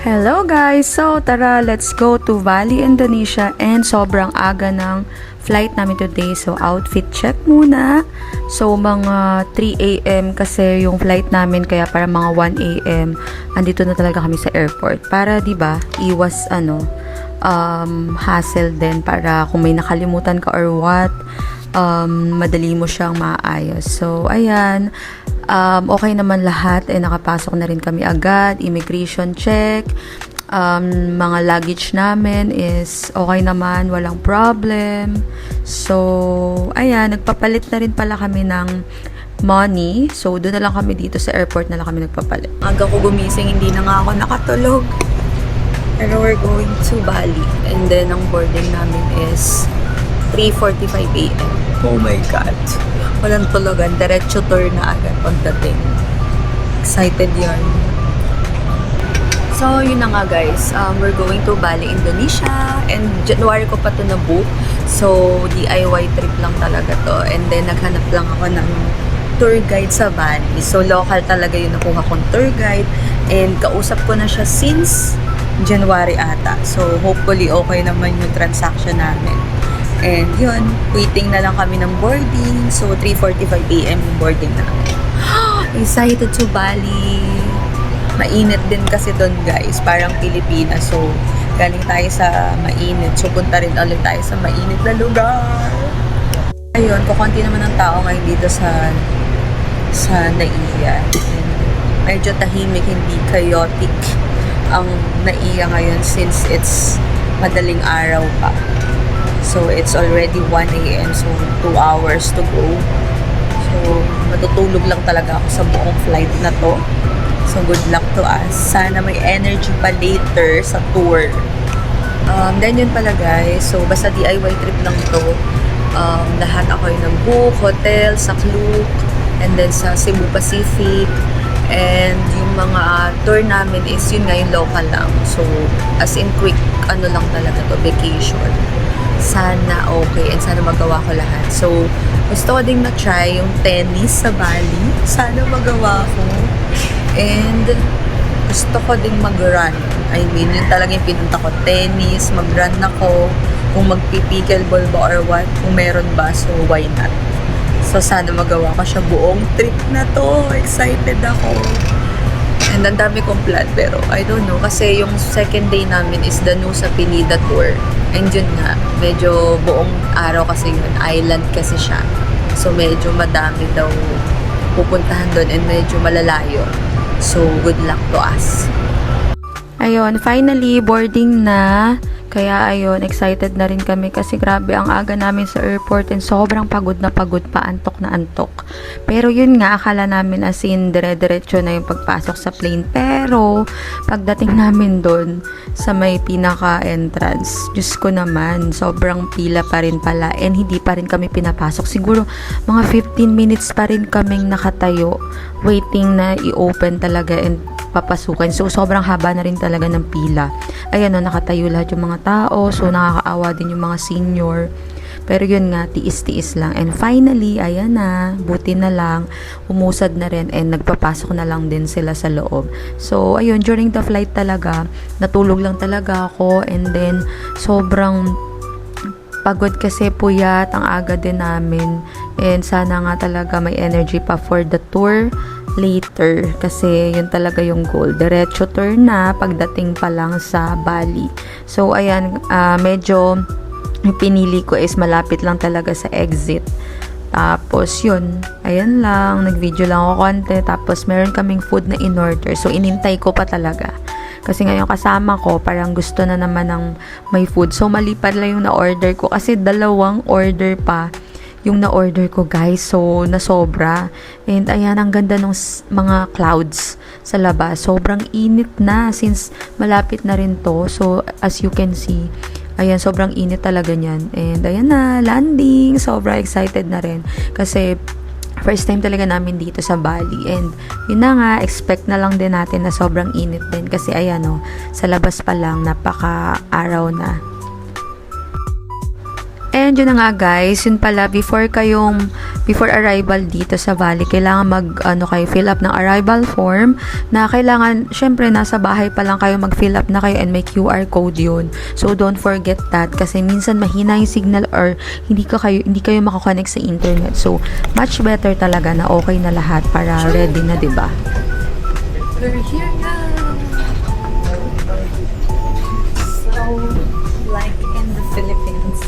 Hello guys! So tara, let's go to Bali, Indonesia and sobrang aga ng flight namin today. So outfit check muna. So mga 3 a.m. kasi yung flight namin kaya para mga 1 a.m. andito na talaga kami sa airport. Para 'di ba iwas hassle din para kung may nakalimutan ka or what, madali mo siyang maayos. So ayan. Okay naman lahat, nakapasok na rin kami agad, immigration check, mga luggage namin is okay naman, walang problem. So, ayan, nagpapalit na rin pala kami ng money. So, doon na lang kami dito sa airport na lang kami nagpapalit. Aga ko gumising, hindi na nga ako nakatulog. Pero we're going to Bali. And then, ang boarding namin is 3:45 a.m. Oh my God. Walang tulugan. Diretso tour na agad pagdating. Excited yun. So, yun na nga guys. We're going to Bali, Indonesia. And January ko pa to na-book. So, DIY trip lang talaga to. And then, naghanap lang ako ng tour guide sa Bali. So, local talaga yung nakuha kong tour guide. And kausap ko na siya since January ata. So, hopefully okay naman yung transaction namin. And yun, waiting na lang kami ng boarding. So, 3:45 a.m. yung boarding namin. Excited to Bali. Mainit din kasi doon guys. Parang Pilipinas. So, galing tayo sa mainit. So, punta rin ulit tayo sa mainit na lugar. Ayun, kukunti naman ang tao ngayon dito sa Naiya. Medyo tahimik, hindi chaotic ang Naiya ngayon since it's madaling araw pa. So, it's already 1 a.m. So, 2 hours to go. So, matutulog lang talaga ako sa buong flight na to. So, good luck to us. Sana may energy pa later sa tour. Then yun pala guys. So, basta DIY trip lang to. Lahat ako yung nag-book, hotel, sa Klook, and then sa Cebu Pacific. And yung mga tour namin is yun nga yung local lang. So, as in quick, ano lang talaga to, vacation. Sana okay and sana magawa ko lahat. So, gusto ko ding na-try yung tennis sa Bali. Sana magawa ko. And gusto ko ding mag-run. I mean, yun talaga yung pinunta ko. Tennis, mag-run ako. Kung magpipickleball ba or what. Kung meron ba, so why not? So, sana magawa ko siya buong trip na to. Excited ako. And ang dami kong plan, pero I don't know. Kasi yung second day namin is the Nusa Penida tour. And yun nga, medyo buong araw kasi yun. Island kasi siya. So, medyo madami daw pupuntahan doon and medyo malalayo. So, good luck to us. Ayun, finally, boarding na. Kaya ayun, excited na rin kami kasi grabe ang aga namin sa airport and sobrang pagod na pagod pa, antok na antok. Pero yun nga, akala namin as in dire-diretso na yung pagpasok sa plane. Pero pagdating namin doon sa may pinaka-entrance, Diyos ko naman, sobrang pila pa rin pala and hindi pa rin kami pinapasok. Siguro mga 15 minutes pa rin kaming nakatayo, waiting na i-open talaga and papasukan. So, sobrang haba na rin talaga ng pila. Ayan o, nakatayo lahat yung mga tao. So, nakakaawa din yung mga senior. Pero yun nga, tiis-tiis lang. And finally, ayan na, buti na lang, umusad na rin and nagpapasok na lang din sila sa loob. So, ayun, during the flight talaga, natulog lang talaga ako and then, sobrang pagod kasi puyat, ang aga din namin. And sana nga talaga may energy pa for the tour later kasi yun talaga yung goal. Diretso tour na pagdating pa lang sa Bali. So, ayan, medyo yung pinili ko is malapit lang talaga sa exit. Tapos, yun, ayan lang, nag-video lang ako konti. Tapos, meron kaming food na in-order. So, inintay ko pa talaga. Kasi ngayon kasama ko, parang gusto na naman ng may food. So, mali pala yung na-order ko. Kasi 2 order pa yung na-order ko guys. So, nasobra. And ayan, ang ganda ng mga clouds sa labas. Sobrang init na since malapit na rin to. So, as you can see, ayan, sobrang init talaga niyan. And ayan na, landing. Sobrang excited na rin. Kasi, first time talaga namin dito sa Bali. And, yun na nga, expect na lang din natin na sobrang init din. Kasi, ayan sa labas pa lang, napaka-araw na. And yun na nga guys, yun pala, before arrival dito sa Valley, kailangan kayo fill up ng arrival form na kailangan, syempre nasa bahay pa lang kayo mag-fill up na kayo and may QR code yun. So don't forget that kasi minsan mahina yung signal or hindi kayo makakonect sa internet. So much better talaga na okay na lahat para ready na, 'di ba? We're here now. So like in the Philippines.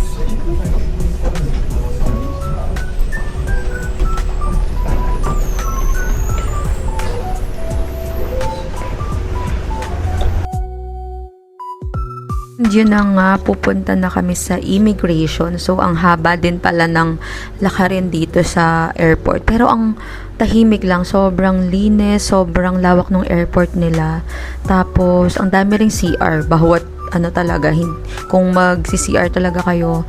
Yun na nga, pupunta na kami sa immigration. So, ang haba din pala ng lakarin dito sa airport. Pero ang tahimik lang, sobrang linis, sobrang lawak ng airport nila. Tapos, ang dami ring CR. Bawat talaga, kung mag-CR talaga kayo,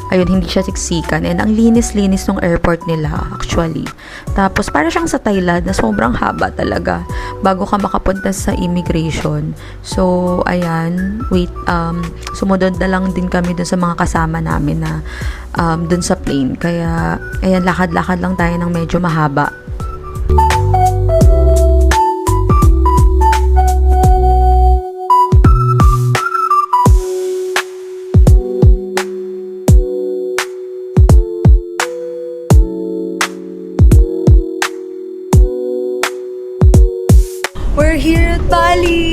ayun, hindi siya siksikan. And ang linis-linis ng airport nila, actually. Tapos, para siyang sa Thailand, na sobrang haba talaga, bago ka makapunta sa immigration. So, ayan, sumunod na lang din kami dun sa mga kasama namin na dun sa plane. Kaya, ayan, lakad-lakad lang tayo ng medyo mahaba. We're here at Bali!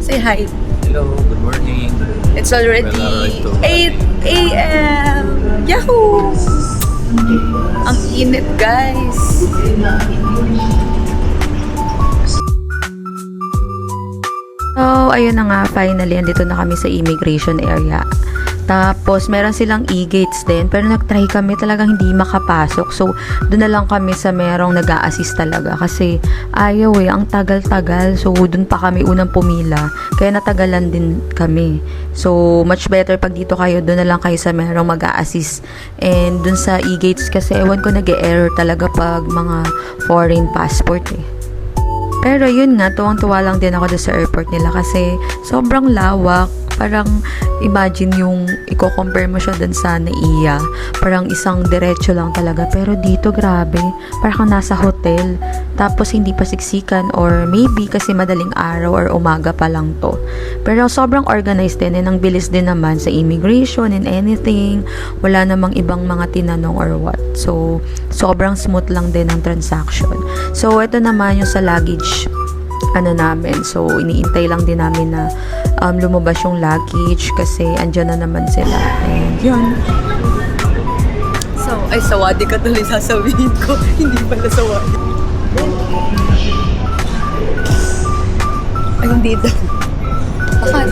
Say hi. Hello, good morning. It's already 8 a.m. Yahoo! Ang init, guys. So, ayun na nga, finally, andito na kami sa immigration area. Tapos, meron silang e-gates din. Pero nag-try kami talagang hindi makapasok. So, doon na lang kami sa merong nag-a-assist talaga. Kasi, ayaw ang tagal-tagal. So, doon pa kami unang pumila. Kaya natagalan din kami. So, much better pag dito kayo, doon na lang kayo sa merong mag-a-assist. And, doon sa e-gates kasi, ewan ko nag-e-error talaga pag mga foreign passport eh. Pero yun nga, tuwang-tuwa lang din ako doon sa airport nila kasi sobrang lawak. Parang imagine yung i-compare mo siya dun sa NAIA. Parang isang diretso lang talaga. Pero dito grabe, parang nasa hotel. Tapos hindi pa siksikan or maybe kasi madaling araw or umaga pa lang to. Pero sobrang organized din and ang bilis din naman sa immigration and anything. Wala namang ibang mga tinanong or what. So, sobrang smooth lang din ang transaction. So, ito naman yung sa luggage namin. So, iniintay lang din namin na lumabas yung luggage kasi andyan na naman sila. And yun. So, ay, sawadi ka tuloy sasabihin ko. Hindi pala sawadi. Ay, hindi daw.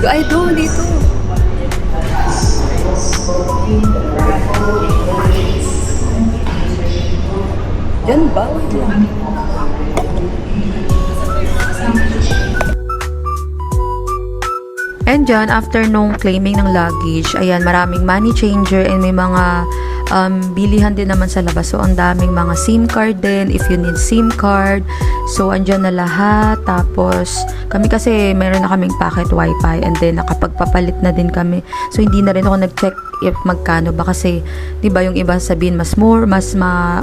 Ay, doon, dito. Yan ba? Wait lang. And dyan, after nung claiming ng luggage, ayan, maraming money changer and may mga bilihan din naman sa labas. So, ang daming mga SIM card din, if you need SIM card. So, andyan na lahat. Tapos, kami kasi, meron na kaming packet wifi and then nakapagpapalit na din kami. So, hindi na rin ako nag-check if magkano ba kasi, di ba yung iba sabihin, mas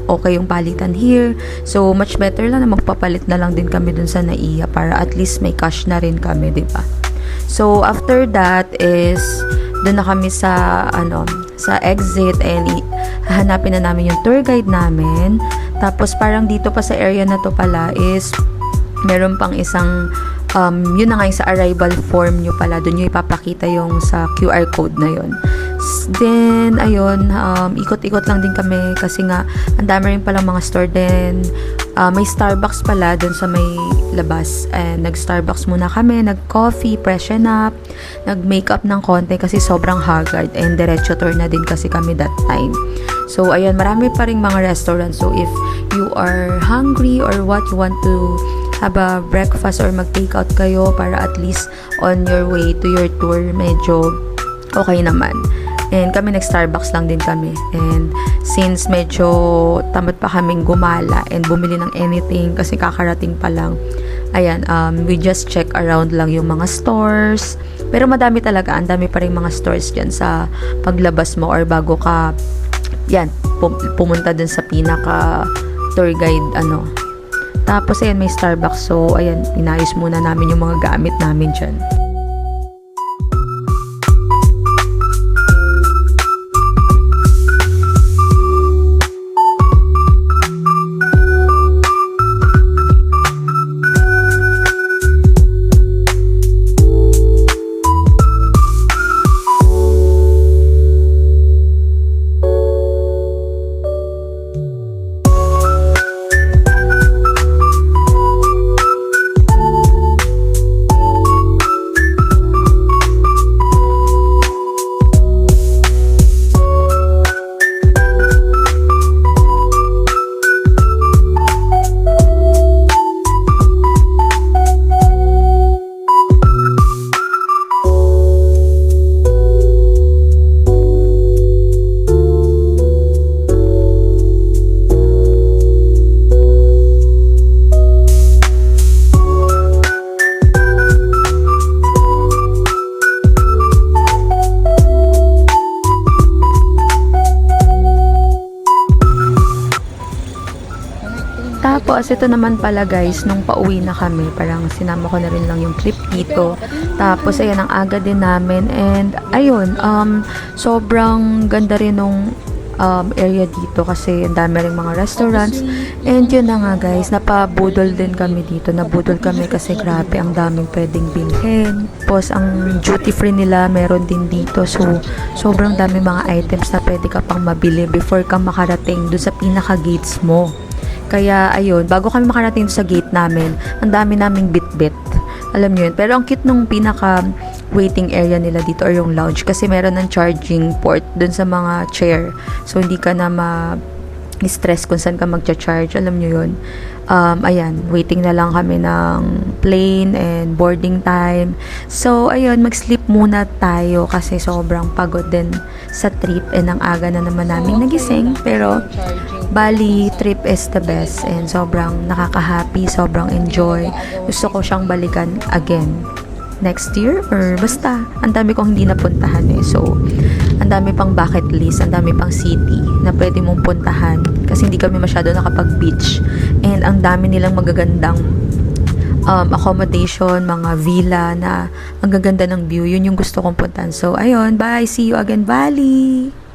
okay yung palitan here. So, much better lang na magpapalit na lang din kami dun sa NAIA para at least may cash na rin kami, di ba? So, after that is, doon na kami sa exit and hahanapin na namin yung tour guide namin. Tapos, parang dito pa sa area na to pala is, meron pang isang, yun na nga yung sa arrival form nyo pala. Doon nyo ipapakita yung sa QR code na yun. Then, ayun, ikot-ikot lang din kami kasi nga, ang dami rin palang mga store din. May Starbucks pala dun sa may labas. And nag-Starbucks muna kami, nag-coffee, freshen up, nag-makeup ng konti kasi sobrang haggard. And diretso tour na din kasi kami that time. So, ayun, marami pa rin mga restaurants. So, if you are hungry or what, you want to have a breakfast or mag-take out kayo para at least on your way to your tour, medyo okay naman. And kami nag-Starbucks lang din kami. And since medyo tamad pa kaming gumala and bumili ng anything kasi kakarating pa lang, ayan, we just check around lang yung mga stores. Pero madami talaga, ang dami pa rin mga stores dyan sa paglabas mo or bago ka, yan, pumunta dun sa pinaka tour guide, Tapos, ayan, may Starbucks. So, ayan, inayos muna namin yung mga gamit namin dyan. Tapos, ito naman pala guys, nung pauwi na kami, parang sinama ko na rin lang yung trip dito. Tapos, ayan, ang aga din namin. And, ayun, sobrang ganda rin nung area dito kasi ang dami rin mga restaurants. And yun na nga guys, napabudol din kami dito. Nabudol kami kasi grabe, ang daming pwedeng bilhin. Tapos, ang duty free nila meron din dito. So, sobrang dami mga items na pwede ka pang mabili before ka makarating dun sa pinaka-gates mo. Kaya, ayun, bago kami makarating sa gate namin, ang dami naming bit-bit. Alam nyo yun. Pero ang cute nung pinaka-waiting area nila dito or yung lounge kasi meron ng charging port dun sa mga chair. So, hindi ka na stress kung saan ka magcha-charge. Alam nyo yun. Ayan, waiting na lang kami ng plane and boarding time. So, ayun, mag-sleep muna tayo kasi sobrang pagod din sa trip and ang aga na naman namin nagising. Pero, Bali trip is the best and sobrang nakaka-happy, sobrang enjoy. Gusto ko siyang balikan again next year or basta ang dami kong hindi napuntahan So, ang dami pang bucket list, ang dami pang city na pwede mong puntahan kasi hindi kami masyado nakapag-beach and ang dami nilang magagandang accommodation, mga villa na ang gaganda ng view. Yun yung gusto kong puntahan. So, ayun, bye! See you again, Bali!